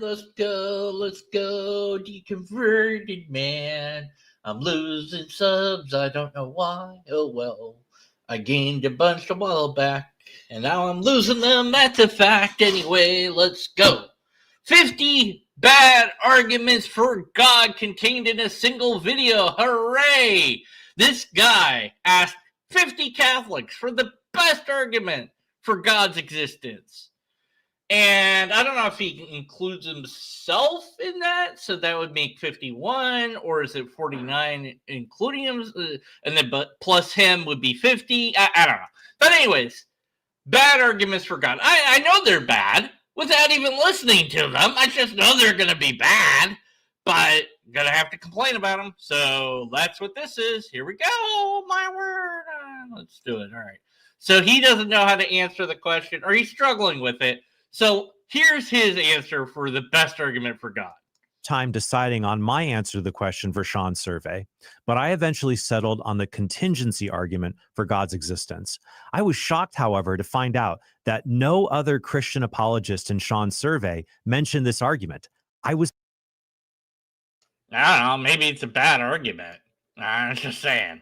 let's go, deconverted man. I'm losing subs, I don't know why, oh well. I gained a bunch a while back, and now I'm losing them, that's a fact. Anyway, let's go. 50 bad arguments for God contained in a single video, hooray! This guy asked 50 Catholics for the best argument for God's existence. And I don't know if he includes himself in that, so that would make 51, or is it 49 including him? And then but plus him would be 50. I don't know. But anyways, bad arguments for God. I know they're bad without even listening to them. I just know they're going to be bad, but I'm going to have to complain about them. So that's what this is. Here we go. My word. Let's do it. All right. So he doesn't know how to answer the question, or he's struggling with it. So here's his answer for the best argument for God. Time deciding on my answer to the question for Sean's survey, but I eventually settled on the contingency argument for God's existence. I was shocked, however, to find out that no other Christian apologist in Sean's survey mentioned this argument. I don't know, maybe it's a bad argument. I'm just saying.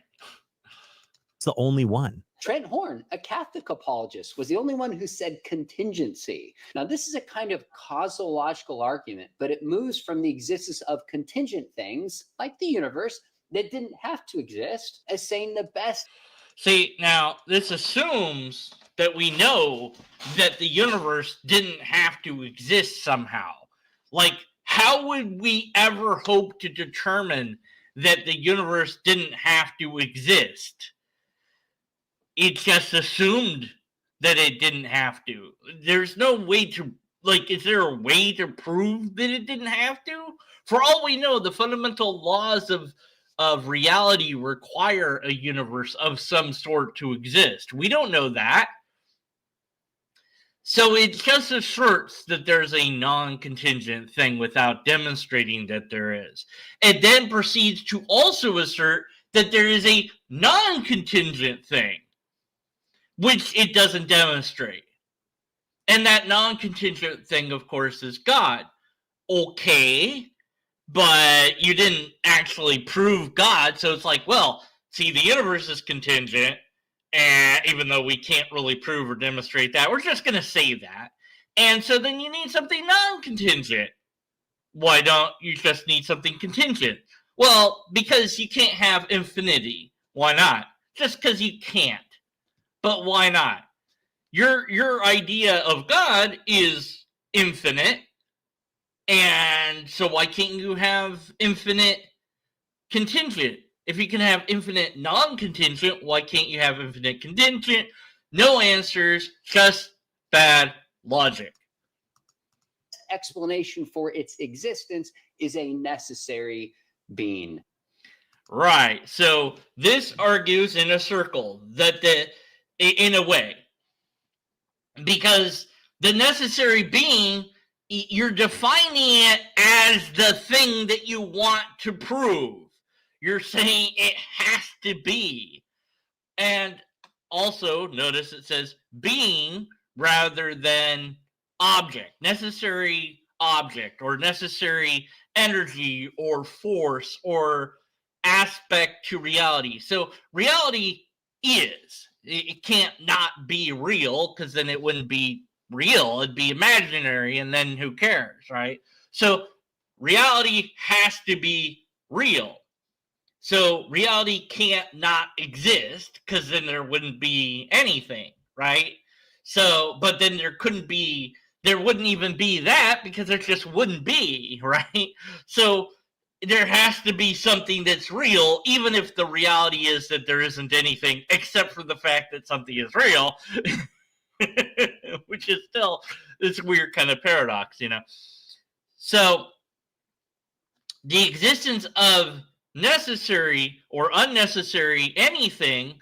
It's the only one. Trent Horn, a Catholic apologist, was the only one who said contingency. Now, this is a kind of causological argument, but it moves from the existence of contingent things, like the universe, that didn't have to exist, as saying the best. See, now, this assumes that we know that the universe didn't have to exist somehow. Like, how would we ever hope to determine that the universe didn't have to exist? It just assumed that it didn't have to. There's no way to, like, is there a way to prove that it didn't have to? For all we know, the fundamental laws of reality require a universe of some sort to exist. We don't know that. So it just asserts that there's a non-contingent thing without demonstrating that there is. It then proceeds to also assert that there is a non-contingent thing, which it doesn't demonstrate. And that non-contingent thing, of course, is God. Okay, but you didn't actually prove God, so it's like, well, see, the universe is contingent, and even though we can't really prove or demonstrate that, we're just going to say that. And so then you need something non-contingent. Why don't you just need something contingent? Well, because you can't have infinity. Why not? Just because you can't. But why not? Your idea of God is infinite, and so why can't you have infinite contingent? If you can have infinite non-contingent, why can't you have infinite contingent? No answers, just bad logic. Explanation for its existence is a necessary being. Right. So this argues in a circle that in a way, because the necessary being, you're defining it as the thing that you want to prove. You're saying it has to be. And also, notice it says being rather than object, necessary object, or necessary energy, or force, or aspect to reality. So reality is. It can't not be real, because then it wouldn't be real. It'd be imaginary, and then who cares, right? So reality has to be real. So reality can't not exist, because then there wouldn't be anything, right? So, but then there wouldn't even be that, because there just wouldn't be, right? So there has to be something that's real, even if the reality is that there isn't anything except for the fact that something is real, which is still this weird kind of paradox, you know? So the existence of necessary or unnecessary anything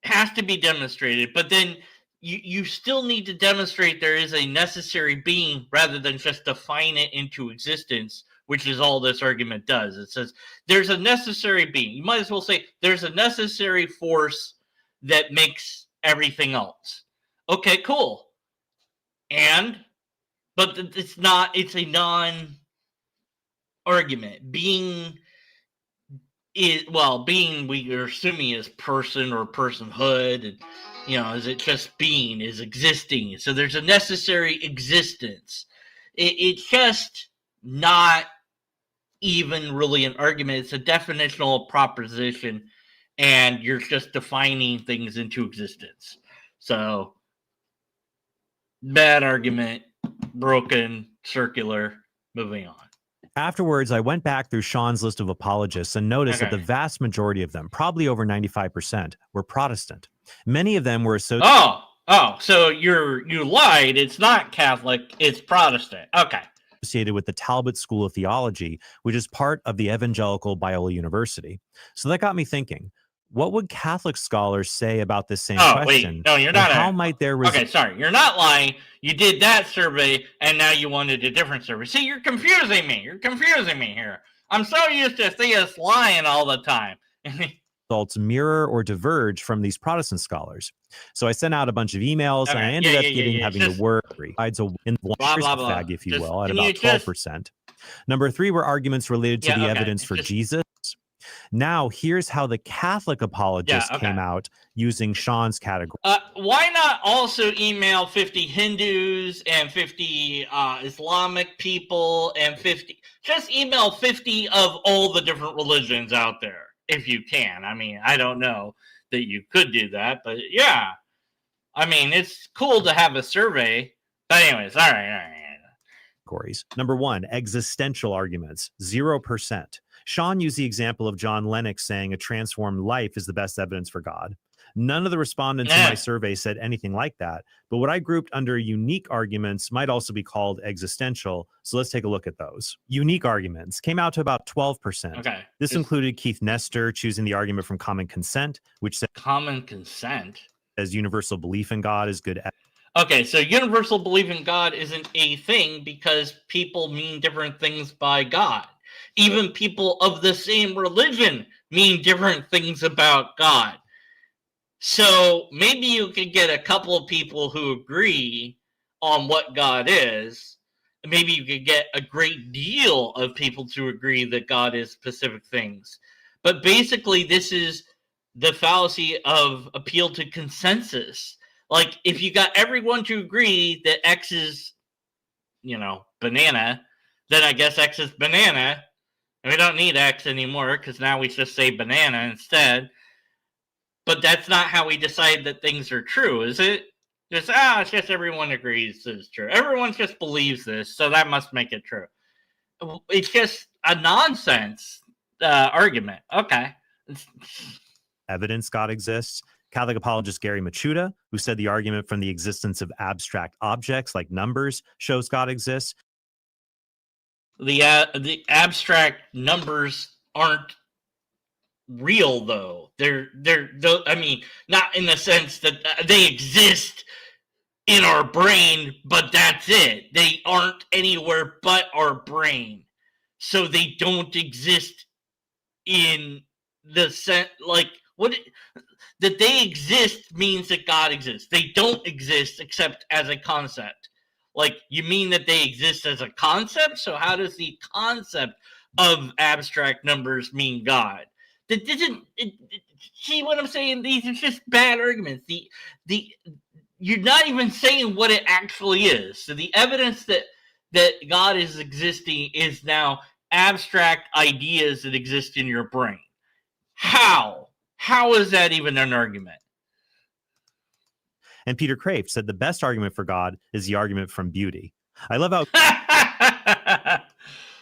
has to be demonstrated, but then you still need to demonstrate there is a necessary being rather than just define it into existence, which is all this argument does. It says there's a necessary being. You might as well say there's a necessary force that makes everything else. Okay, cool. But but it's not. It's a non-argument. Being we are assuming is person or personhood, and is it just being, is existing? So there's a necessary existence. It's just not even really an argument. It's a definitional proposition, and you're just defining things into existence. So bad argument, broken, circular, moving on. Afterwards, I went back through Sean's list of apologists and noticed that the vast majority of them, probably over 95%, were Protestant. Many of them were associated. So you lied. It's not Catholic. It's Protestant. Okay. Associated with the Talbot School of Theology, which is part of the Evangelical Biola University. So that got me thinking, what would Catholic scholars say about this same question? Wait. No, you're not. How might their okay, sorry. You're not lying. You did that survey, and now you wanted a different survey. See, you're confusing me. You're confusing me here. I'm so used to theists lying all the time. Results mirror or diverge from these Protestant scholars. So I sent out a bunch of emails, and I ended up having the word in one fag, if you will, at about 12%. Number 3 were arguments related to the evidence for Jesus. Now, here's how the Catholic apologists came out using Sean's category. Why not also email 50 Hindus and 50 Islamic people and 50? Just email 50 of all the different religions out there, if you can. I mean, I don't know that you could do that, but yeah. I mean, it's cool to have a survey. But anyways, all right. Categories. Number 1, existential arguments, 0%. Sean used the example of John Lennox saying a transformed life is the best evidence for God. None of the respondents in my survey said anything like that, but what I grouped under unique arguments might also be called existential, so let's take a look at those. Unique arguments came out to about 12%. Okay. This included Keith Nestor choosing the argument from common consent, which said common consent as universal belief in God is good evidence. Okay, so universal belief in God isn't a thing because people mean different things by God. Even people of the same religion mean different things about God. So maybe you could get a couple of people who agree on what God is. Maybe you could get a great deal of people to agree that God is specific things. But basically, this is the fallacy of appeal to consensus. Like, if you got everyone to agree that X is, banana, then I guess X is banana. And we don't need X anymore because now we just say banana instead. But that's not how we decide that things are true, is it? It's just everyone agrees this is true. Everyone just believes this, so that must make it true. It's just a nonsense argument. Okay. Evidence God exists. Catholic apologist Gary Machuda, who said the argument from the existence of abstract objects like numbers shows God exists. The abstract numbers aren't real, though. They're I mean, not in the sense that they exist in our brain, but that's it. They aren't anywhere but our brain, so they don't exist in the sense that they exist means that God exists. They don't exist except as a concept. Like, you mean that they exist as a concept? So how does the concept of abstract numbers mean God? That doesn't. See what I'm saying? These are just bad arguments. You're not even saying what it actually is. So the evidence that God is existing is now abstract ideas that exist in your brain. How? How is that even an argument? And Peter Kraft said the best argument for God is the argument from beauty. I love how...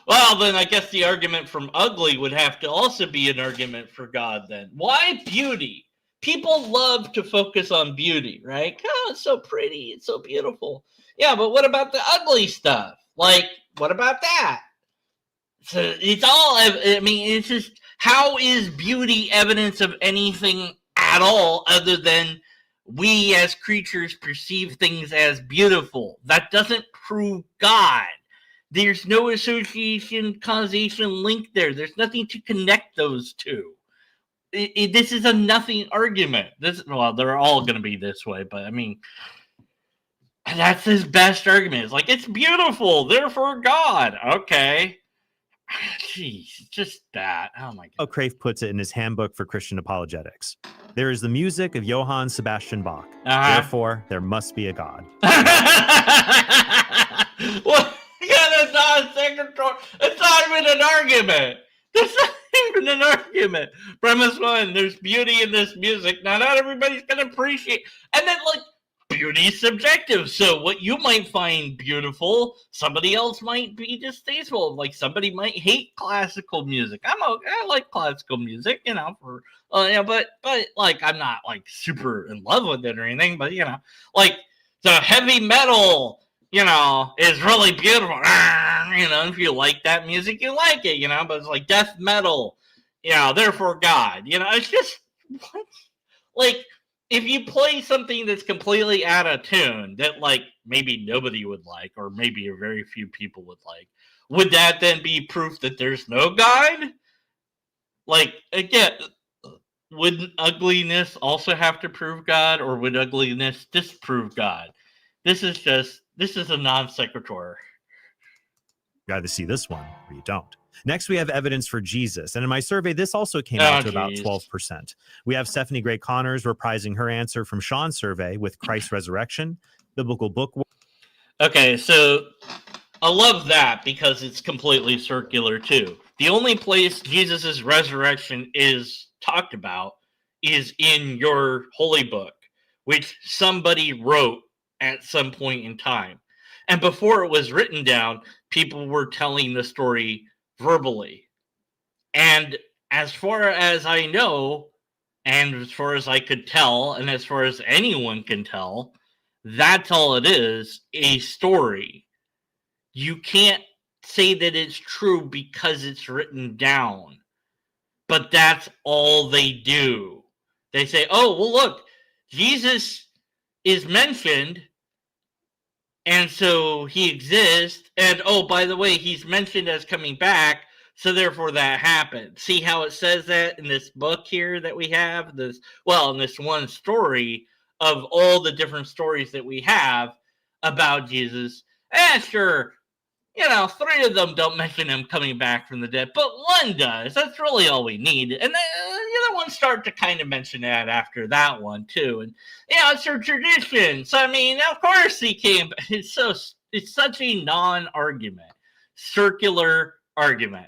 Well, then I guess the argument from ugly would have to also be an argument for God then. Why beauty? People love to focus on beauty, right? Oh, it's so pretty. It's so beautiful. Yeah, but what about the ugly stuff? Like, what about that? So it's all, I mean, it's just, how is beauty evidence of anything at all other than we as creatures perceive things as beautiful? That doesn't prove God. There's no association, causation, link there. There's nothing to connect those two. This is a nothing argument. Well, they're all going to be this way, but I mean, That's his best argument. It's like, it's beautiful, therefore God. Okay. Jeez, just that. Oh my How god. Crave puts it in his Handbook for Christian Apologetics. There is the music of Johann Sebastian Bach. Therefore, there must be a God. Well, yeah, that's not a secretary. It's not even an argument. That's not even an argument. Premise one: there's beauty in this music. Now, not everybody's gonna appreciate. And then, like, beauty's subjective. So, what you might find beautiful, somebody else might be distasteful. Like, somebody might hate classical music. I like classical music, you know, for but like, I'm not like super in love with it or anything. But like, the heavy metal, is really beautiful. If you like that music, you like it, but it's like death metal, therefore God. It's just, what? Like, if you play something that's completely out of tune that, like, maybe nobody would like, or maybe a very few people would like, would that then be proof that there's no God? Like, again, would ugliness also have to prove God, or would ugliness disprove God? This is a non sequitur. You either see this one or you don't. Next, we have evidence for Jesus. And in my survey, this also came out to about 12%. We have Stephanie Gray Connors reprising her answer from Sean's survey with Christ's resurrection, biblical book. Okay, so I love that because it's completely circular too. The only place Jesus' resurrection is talked about is in your holy book, which somebody wrote at some point in time. And before it was written down, people were telling the story verbally. And as far as I know, and as far as I could tell, and as far as anyone can tell, that's all it is, a story. You can't say that it's true because it's written down. But that's all they do. They say, oh, well, look, Jesus is mentioned, and so he exists. And, oh, by the way, he's mentioned as coming back, so therefore that happened. See how it says that in this book here that we have? In this one story of all the different stories that we have about Jesus. Sure, 3 of them don't mention him coming back from the dead, but 1 does. That's really all we need. And the other ones start to kind of mention that after that one, too. And, it's your tradition. So, I mean, of course he came. It's such a non-argument, circular argument.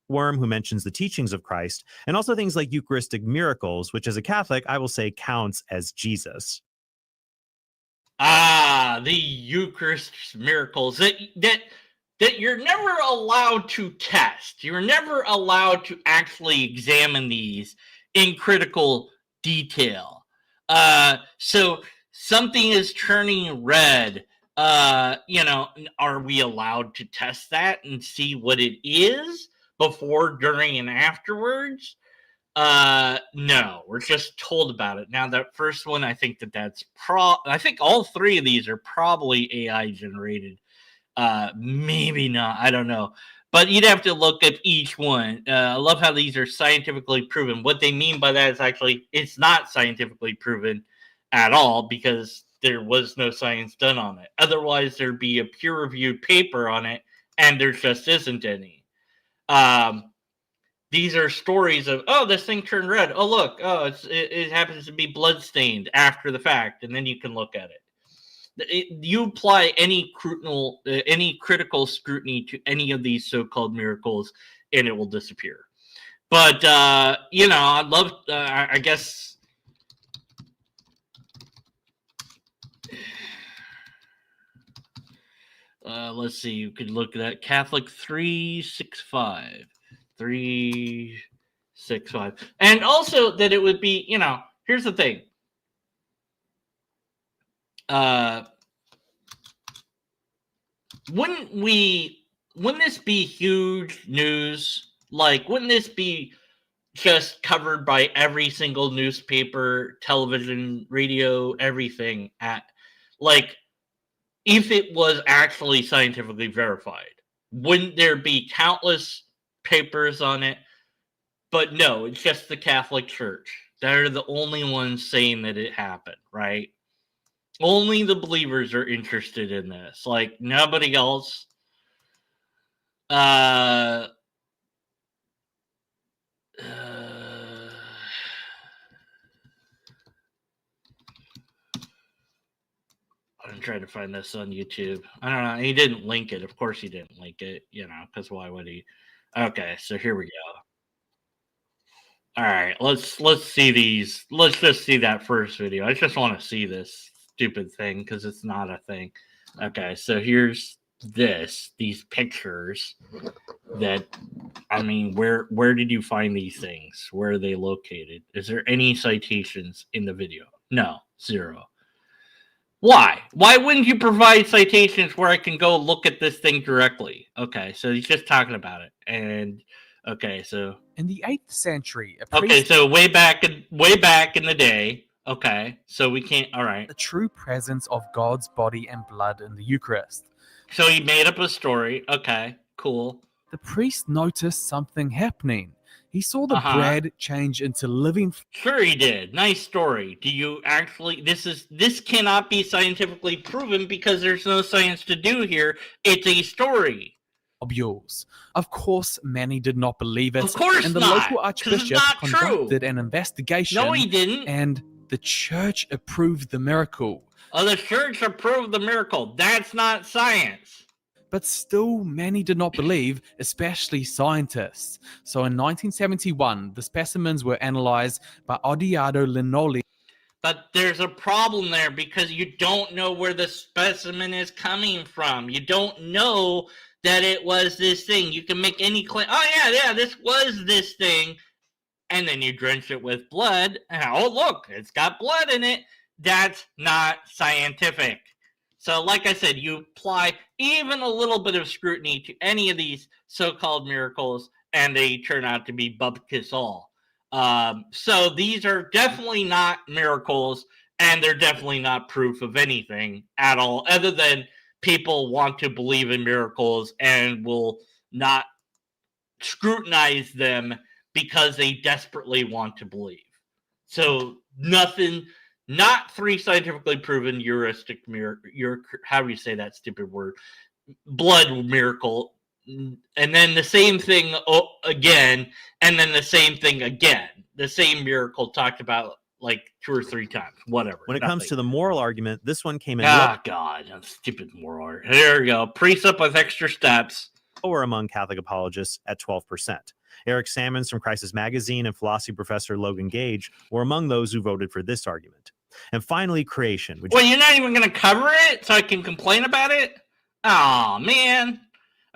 Worm, who mentions the teachings of Christ, and also things like Eucharistic miracles, which as a Catholic, I will say counts as Jesus. The Eucharist miracles that you're never allowed to test. You're never allowed to actually examine these in critical detail. So something is turning red. Are we allowed to test that and see what it is before, during, and afterwards? No, we're just told about it. Now, that first one, I think I think all 3 of these are probably AI generated. Maybe not, I don't know. But you'd have to look at each one. I love how these are scientifically proven. What they mean by that is actually, it's not scientifically proven at all because there was no science done on it. Otherwise, there'd be a peer-reviewed paper on it, and there just isn't any. These are stories of, oh, this thing turned red. Oh, look, it happens to be bloodstained after the fact, and then you can look at it. You apply any critical scrutiny to any of these so-called miracles, and it will disappear. But I'd love. I guess. Let's see. You could look at that. Catholic 365. 365. And also that it would be, here's the thing. Wouldn't this be huge news? Like, wouldn't this be just covered by every single newspaper, television, radio, everything if it was actually scientifically verified? Wouldn't there be countless papers on it? But no, it's just the Catholic Church. They're the only ones saying that it happened, right? Only the believers are interested in this. Like, nobody else. I'm trying to find this on YouTube. I don't know. He didn't link it. Of course he didn't link it, because why would he? Okay, so here we go. All right, let's see these. Let's just see that first video. I just want to see this stupid thing because it's not a thing. Okay, so here's these pictures that, I mean, where did you find these things? Where are they located? Is there any citations in the video? No, zero. Why? Why wouldn't you provide citations where I can go look at this thing directly? Okay, so he's just talking about it. And okay, so in the 8th century, okay, so way back in the day. Okay, so we can't. All right. the true presence of God's body and blood in the Eucharist. So he made up a story. Okay, cool. The priest noticed something happening. He saw the bread change into living. Sure, he did. Nice story. Do you actually? This cannot be scientifically proven because there's no science to do here. It's a story. Globules. Of course, many did not believe it. Of course and the not, local 'cause it's archbishop not conducted true. an investigation. No, he didn't. And the church approved the miracle. Oh, the church approved the miracle. That's not science. But still, many did not believe, especially scientists. So in 1971, the specimens were analyzed by Odiardo Linoli. But there's a problem there because you don't know where the specimen is coming from. You don't know that it was this thing. You can make any claim. Oh, yeah, this was this thing. And then you drench it with blood. And, oh, look, it's got blood in it. That's not scientific. So, like I said, you apply even a little bit of scrutiny to any of these so-called miracles, and they turn out to be bupkis all. So these are definitely not miracles, and they're definitely not proof of anything at all, other than people want to believe in miracles and will not scrutinize them because they desperately want to believe. So nothing, not 3 scientifically proven heuristic how do you say that stupid word? Blood miracle. And then the same thing again, and then the same thing again. The same miracle talked about like 2 or 3 times, whatever. When it comes to the moral argument, this one came in God, stupid moral argument. There we go. Precept with extra steps. lower among Catholic apologists at 12%. Eric Sammons from Crisis Magazine and philosophy professor Logan Gage were among those who voted for this argument. And finally, creation. Well, you're not even going to cover it so I can complain about it? Oh, man.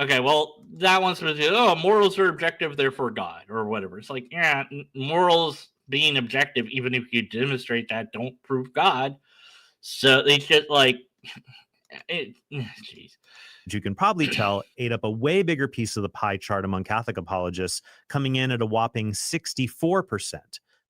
Okay, well, that one's supposed to be, morals are objective, therefore God, or whatever. It's like, yeah, morals being objective, even if you demonstrate that, don't prove God. So it's just like, jeez. You can probably tell ate up a way bigger piece of the pie chart among Catholic apologists, coming in at a whopping 64%.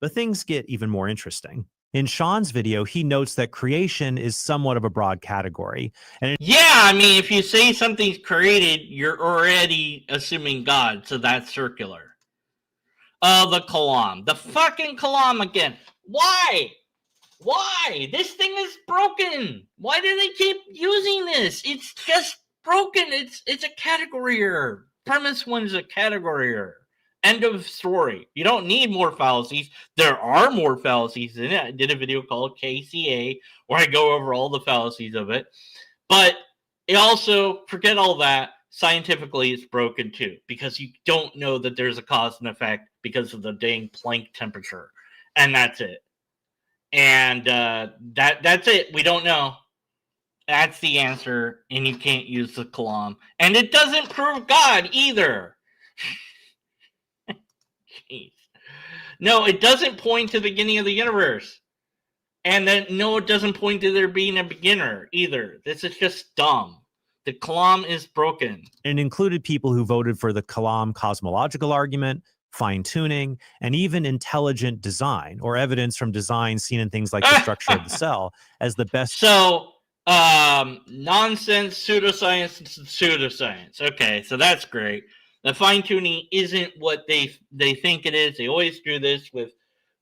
But things get even more interesting. In Sean's video, he notes that creation is somewhat of a broad category. And yeah, I mean, if you say something's created, you're already assuming God, so that's circular. Oh, the Kalam. The fucking Kalam again. Why? Why? This thing is broken. Why do they keep using this? It's just broken. It's a category error. Premise 1 is a category error. End of story. You don't need more fallacies. There are more fallacies in it. I did a video called KCA where I go over all the fallacies of it. But it also, forget all that, scientifically it's broken too, because you don't know that there's a cause and effect because of the dang Planck temperature. And that's it. And that's it. We don't know. That's the answer, and you can't use the Kalam. And it doesn't prove God either. Jeez. No, it doesn't point to the beginning of the universe. And then, no, it doesn't point to there being a beginner either. This is just dumb. The Kalam is broken. it included people who voted for the Kalam cosmological argument, fine-tuning, and even intelligent design, or evidence from design seen in things like the structure of the cell, as the best. So, nonsense, pseudoscience, and pseudoscience. Okay, so that's great. The fine-tuning isn't what they think it is. They always do this with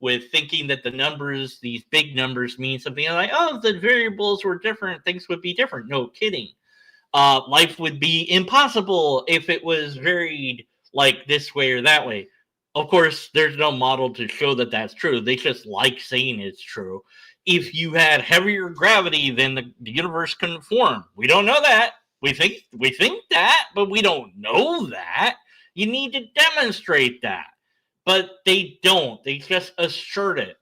with thinking that the numbers, these big numbers, mean something like, oh, if the variables were different, things would be different. No kidding. Life would be impossible if it was varied like this way or that way. Of course, there's no model to show that that's true. They just like saying it's true. If you had heavier gravity, then the universe couldn't form. We don't know that. We think that, but we don't know that. You need to demonstrate that. But they don't. They just assert it.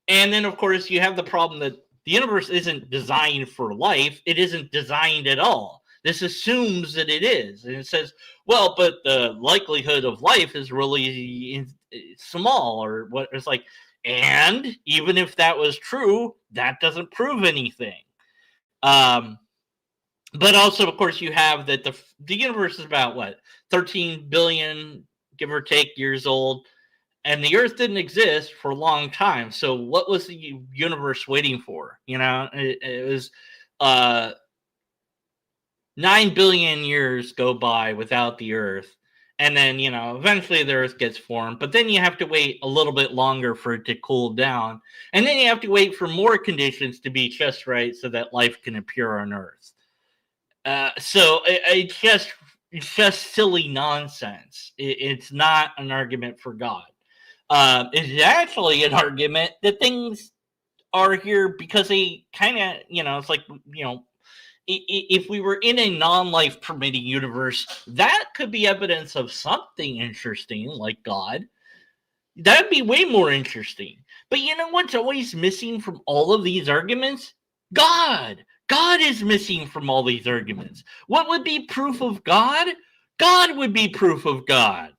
And then, of course, you have the problem that the universe isn't designed for life. It isn't designed at all. This assumes that it is. And it says, well, but the likelihood of life is really small, or what. It's like, and even if that was true, that doesn't prove anything. But also, of course, you have that the universe is about, what, 13 billion, give or take, years old. And the Earth didn't exist for a long time. So what was the universe waiting for? You know, it was 9 billion years go by without the Earth. And then, you know, eventually the Earth gets formed. But then you have to wait a little bit longer for it to cool down. And then you have to wait for more conditions to be just right so that life can appear on Earth. So it's just silly nonsense. It's not an argument for God. It's actually an argument that things are here because they kind of, you know, it's like, you know, if we were in a non-life permitting universe, that could be evidence of something interesting, like God. That'd be way more interesting. But you know what's always missing from all of these arguments? God. God is missing from all these arguments. What would be proof of God? God would be proof of God.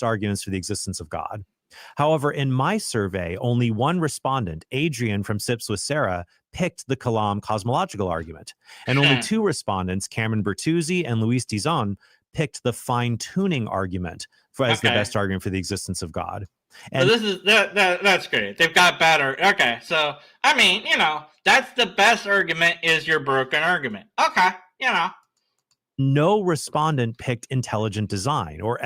Arguments for the existence of God. However, in my survey, only one respondent, Adrian from Sips with Sarah, picked the Kalam cosmological argument. And only two respondents, Cameron Bertuzzi and Luis Dizon, picked the fine-tuning argument as the best argument for the existence of God. And so this is that's great. They've got better. Okay, so I mean, you know, that's the best argument is your broken argument. Okay, you know. No respondent picked intelligent design or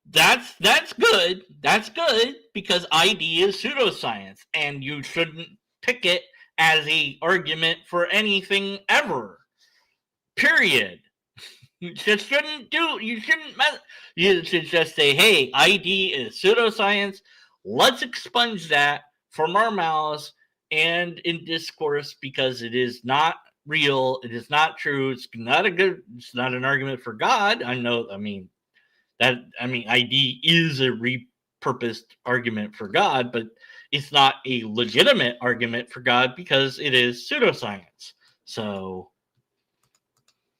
that's good. That's good because ID is pseudoscience, and you shouldn't pick it as a argument for anything ever. Period. You just shouldn't you should just say, hey, ID is pseudoscience. Let's expunge that from our mouths and in discourse because it is not real. It is not true. It's not an argument for God. ID is a repurposed argument for God, but it's not a legitimate argument for God because it is pseudoscience. So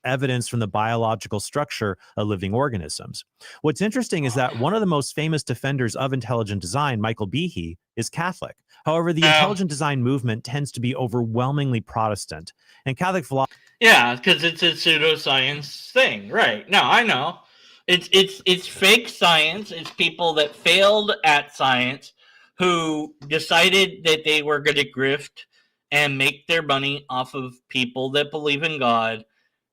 evidence from the biological structure of living organisms. What's interesting is that one of the most famous defenders of intelligent design, Michael Behe, is Catholic. However, the intelligent design movement tends to be overwhelmingly Protestant. And Catholic philosophy... Yeah, because it's a pseudoscience thing, right? No, I know. It's fake science. It's people that failed at science who decided that they were going to grift and make their money off of people that believe in God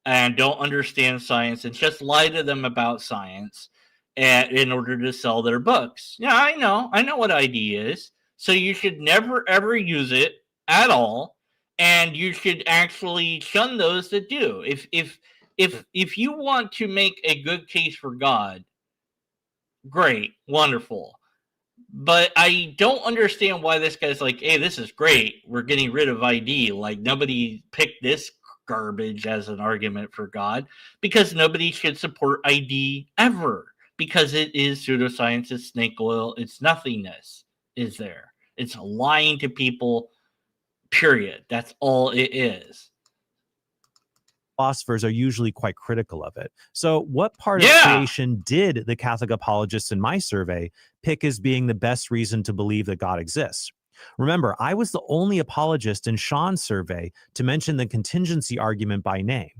and don't understand science and just lie to them about science in order to sell their books. Yeah, I know what ID is. So you should never, ever use it at all. And you should actually shun those that do. If you want to make a good case for God, great, wonderful. But I don't understand why this guy's like, hey, this is great. We're getting rid of ID. Like, nobody picked this garbage as an argument for God because nobody should support ID ever because it is pseudoscience, it's snake oil, it's nothingness is there. It's lying to people, period. That's all it is. Philosophers are usually quite critical of it. So what part of creation did the Catholic apologists in my survey pick as being the best reason to believe that God exists? Remember, I was the only apologist in Sean's survey to mention the contingency argument by name.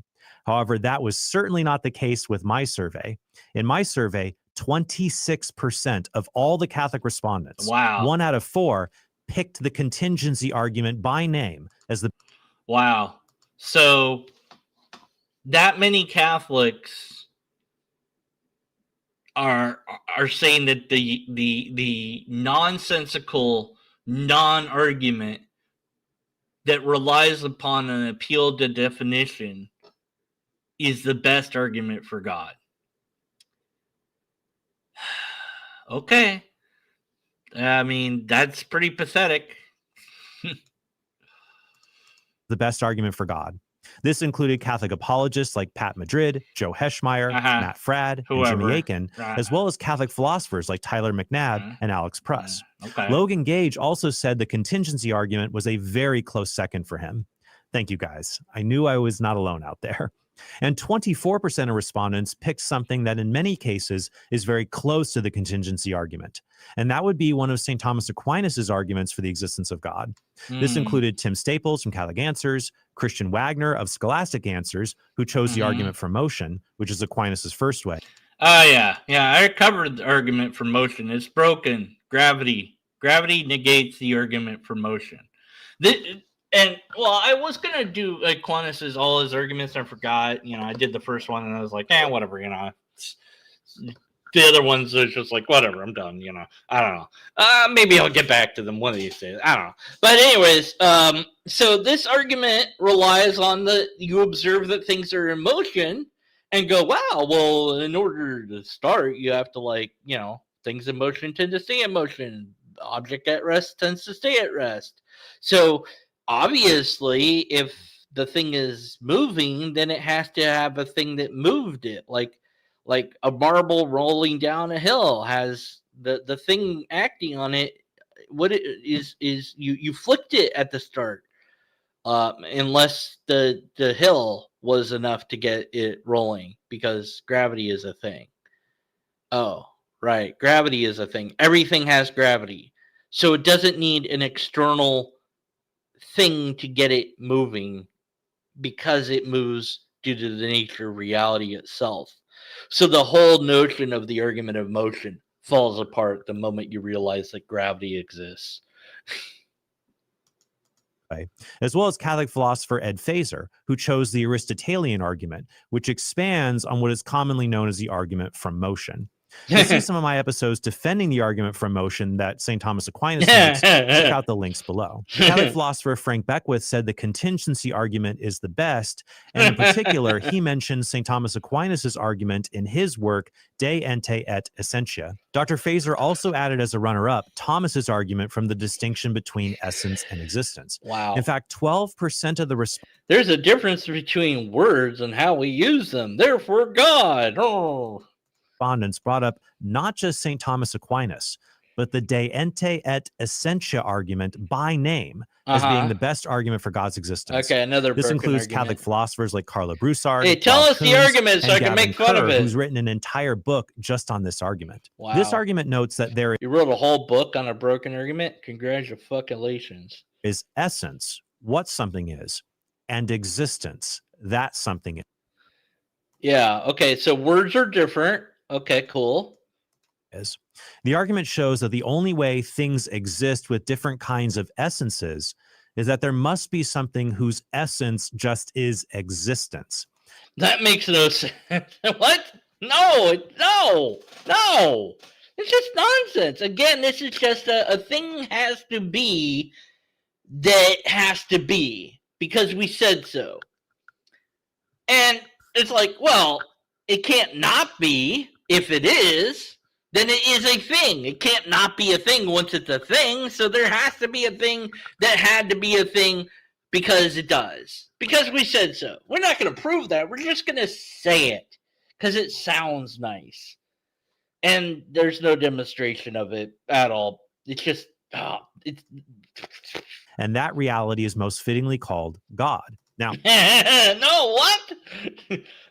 However, that was certainly not the case with my survey. In my survey, 26% of all the Catholic respondents, 1 out of 4, picked the contingency argument by name as the... Wow. So that many Catholics are saying that the nonsensical non-argument that relies upon an appeal to definition is the best argument for God. Okay. I mean, that's pretty pathetic. The best argument for God. This included Catholic apologists like Pat Madrid, Joe Heschmeyer, Matt Fradd, and Jimmy Akin, as well as Catholic philosophers like Tyler McNabb and Alex Pruss. Logan Gage also said the contingency argument was a very close second for him. Thank you, guys. I knew I was not alone out there. And 24% of respondents picked something that in many cases is very close to the contingency argument. And that would be one of St. Thomas Aquinas' arguments for the existence of God. This included Tim Staples from Catholic Answers, Christian Wagner of Scholastic Answers, who chose the argument for motion, which is Aquinas' first way. Yeah, I covered the argument for motion. It's broken. Gravity negates the argument for motion. I was gonna do Aquinas' all his arguments. I forgot. I did the first one and I was like, whatever. The other ones are just like, whatever. I'm done. I don't know. Maybe I'll get back to them one of these days. I don't know. But anyways, so this argument relies on you observe that things are in motion and go, wow. Well, in order to start, you have to things in motion tend to stay in motion. Object at rest tends to stay at rest. So obviously, if the thing is moving, then it has to have a thing that moved it. Like a marble rolling down a hill has the thing acting on it. What it is you flicked it at the start, unless the hill was enough to get it rolling, because gravity is a thing. Oh, right. Gravity is a thing. Everything has gravity. So it doesn't need an external thing to get it moving, because it moves due to the nature of reality itself. So the whole notion of the argument of motion falls apart the moment you realize that gravity exists. As well as Catholic philosopher Ed Feser, who chose the Aristotelian argument, which expands on what is commonly known as the argument from motion. To see some of my episodes defending the argument from motion that St. Thomas Aquinas makes, check out the links below. Catholic philosopher Frank Beckwith said the contingency argument is the best, and in particular, he mentioned St. Thomas Aquinas' argument in his work, De Ente et Essentia. Dr. Feser also added as a runner-up Thomas's argument from the distinction between essence and existence. Wow. In fact, 12% of the there's a difference between words and how we use them. Therefore, God. Respondents brought up not just St. Thomas Aquinas, but the De Ente et Essentia argument by name as being the best argument for God's existence. Okay, another. This includes argument. Catholic philosophers like Carla Broussard. Hey, tell us the argument so I can make fun of it. Who's written an entire book just on this argument. Wow. This argument notes that there You wrote a whole book on a broken argument? Congratulations. is essence, what something is, and existence, that something is. Yeah, okay, so words are different. Okay, cool. The argument shows that the only way things exist with different kinds of essences is that there must be something whose essence just is existence. That makes no sense. What? No. It's just nonsense. Again, this is just a thing has to be that has to be because we said so. And it's like, well, it can't not be. If it is, then it is a thing. It can't not be a thing once it's a thing. So there has to be a thing that had to be a thing because it does. Because we said so. We're not going to prove that. We're just going to say it because it sounds nice. And there's no demonstration of it at all. It's just, And that reality is most fittingly called God. Now, no, what?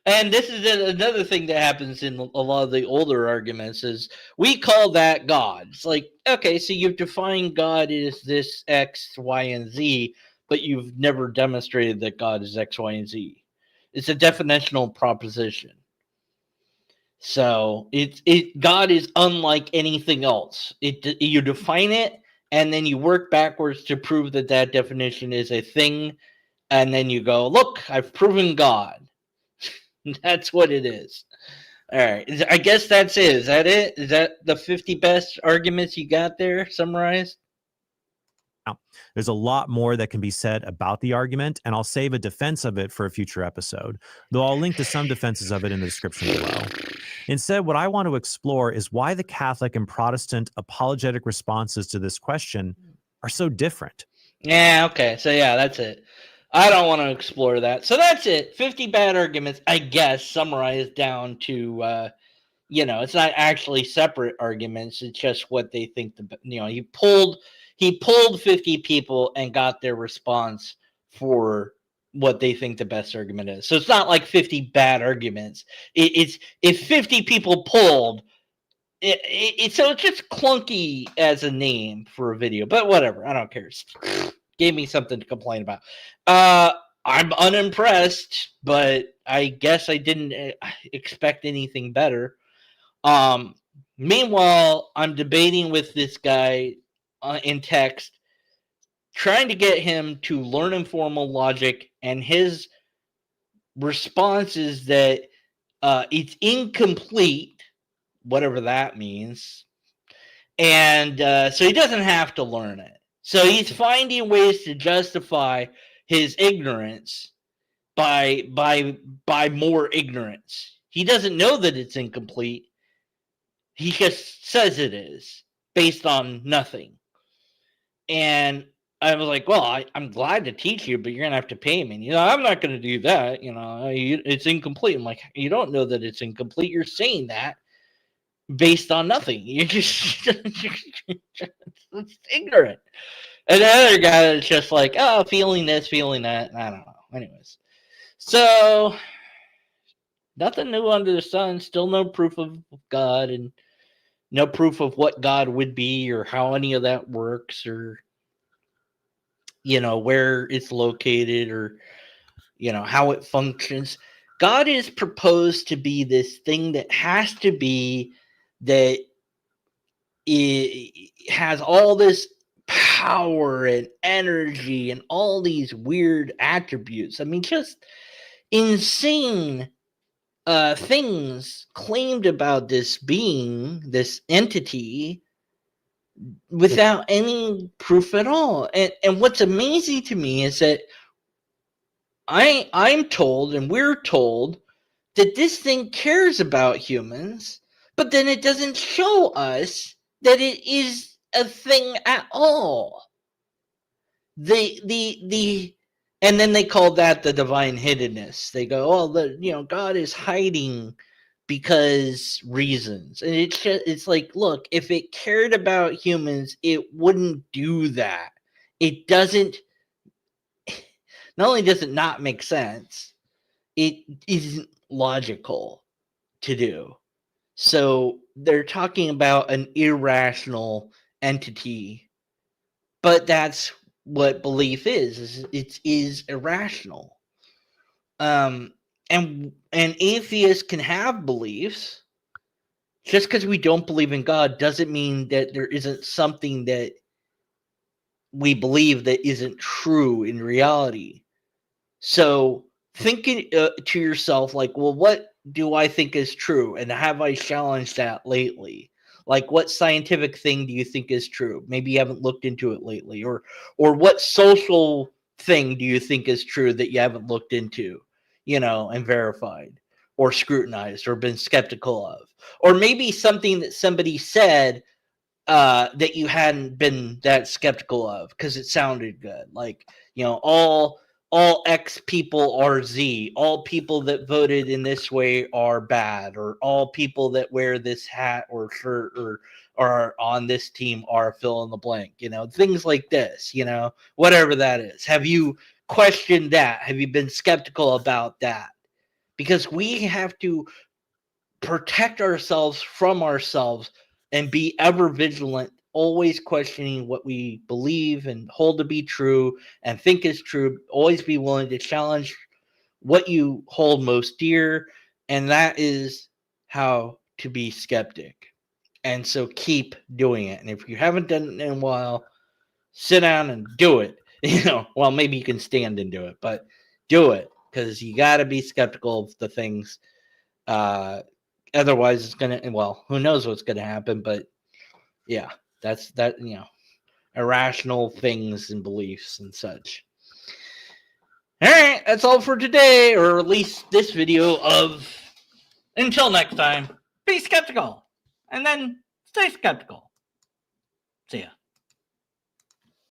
And this is another thing that happens in a lot of the older arguments is we call that God. It's like, okay, so you've defined God as this X, Y, and Z, but you've never demonstrated that God is X, Y, and Z. It's a definitional proposition. So God is unlike anything else. You define it, and then you work backwards to prove that that definition is a thing. And then you go, look, I've proven God. That's what it is. All right. I guess that's it. Is that it? Is that the 50 best arguments you got there summarized? Now, there's a lot more that can be said about the argument, and I'll save a defense of it for a future episode, though I'll link to some defenses of it in the description below. Instead, what I want to explore is why the Catholic and Protestant apologetic responses to this question are so different. Yeah, okay. So, yeah, that's it. I don't want to explore that. So, that's it. 50 bad arguments, I guess, summarized down to, it's not actually separate arguments. It's just what they think. He pulled 50 people and got their response for what they think the best argument is. So it's not like 50 bad arguments. It's if 50 people pulled, so it's just clunky as a name for a video. But whatever, I don't care. Gave me something to complain about. I'm unimpressed, but I guess I didn't expect anything better. Meanwhile, I'm debating with this guy in text, trying to get him to learn informal logic, and his response is that it's incomplete, whatever that means, and so he doesn't have to learn it. So he's finding ways to justify his ignorance by more ignorance. He doesn't know that it's incomplete. He just says it is based on nothing. And I was like, well, I'm glad to teach you, but you're going to have to pay me. I'm not going to do that. It's incomplete. I'm like, you don't know that it's incomplete. You're saying that based on nothing. You're just it's ignorant. And the other guy is just like, oh, feeling this, feeling that. I don't know. Anyways. So, nothing new under the sun. Still no proof of God, and no proof of what God would be or how any of that works, or where it's located, or how it functions. God is proposed to be this thing that has to be, that it has all this power and energy and all these weird attributes. I mean, just insane things claimed about this being, this entity, without any proof at all. And what's amazing to me is that I'm told, and we're told, that this thing cares about humans, but then it doesn't show us that it is a thing at all. And then they call that the divine hiddenness. They go, oh, God is hiding because reasons. And it's like, look, if it cared about humans, it wouldn't do that. It doesn't, not only does it not make sense, it isn't logical to do. So they're talking about an irrational entity, but that's what belief is it is irrational. And atheists can have beliefs. Just because we don't believe in God doesn't mean that there isn't something that we believe that isn't true in reality. So thinking to yourself, like, well, what do I think is true? And have I challenged that lately? Like, what scientific thing do you think is true? Maybe you haven't looked into it lately. Or what social thing do you think is true that you haven't looked into, and verified or scrutinized or been skeptical of? Or maybe something that somebody said that you hadn't been that skeptical of because it sounded good. Like, all X people are Z. All people that voted in this way are bad, or all people that wear this hat or shirt or are on this team are fill in the blank. Things like this. Whatever that is. Have you questioned that? Have you been skeptical about that? Because we have to protect ourselves from ourselves and be ever vigilant, always questioning what we believe and hold to be true and think is true. Always be willing to challenge what you hold most dear, and that is how to be skeptic. And so keep doing it. And if you haven't done it in a while, sit down and do it. Well, maybe you can stand and do it, but do it, because you got to be skeptical of the things Otherwise, it's gonna. Well, who knows what's gonna happen? But yeah, that's that. Irrational things and beliefs and such. All right, that's all for today, or at least this video of. Until next time, be skeptical, and then stay skeptical. See ya.